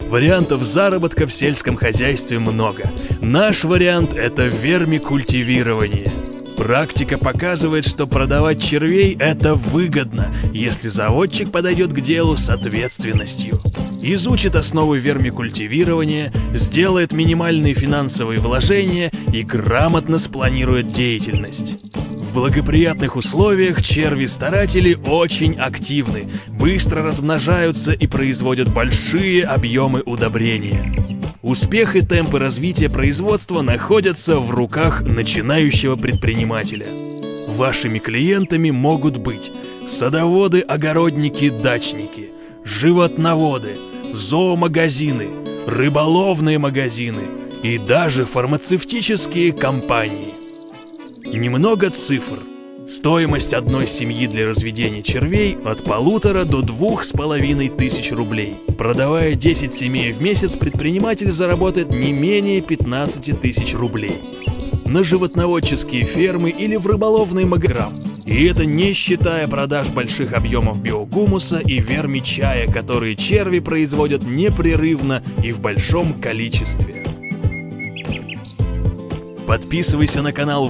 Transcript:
Вариантов заработка в сельском хозяйстве много. Наш вариант – это вермикультивирование. Практика показывает, что продавать червей – это выгодно, если заводчик подойдет к делу с ответственностью. Изучит основы вермикультивирования, сделает минимальные финансовые вложения и грамотно спланирует деятельность. В благоприятных условиях черви-старатели очень активны, быстро размножаются и производят большие объемы удобрения. Успех и темпы развития производства находятся в руках начинающего предпринимателя. Вашими клиентами могут быть садоводы, огородники, дачники, животноводы, зоомагазины, рыболовные магазины и даже фармацевтические компании. Немного цифр. Стоимость одной семьи для разведения червей от 1500 до 2500 рублей. Продавая 10 семей в месяц, предприниматель заработает не менее 15 тысяч рублей. На животноводческие фермы или в рыболовный магазин. И это не считая продаж больших объемов биогумуса и вермичая, которые черви производят непрерывно и в большом количестве. Подписывайся на канал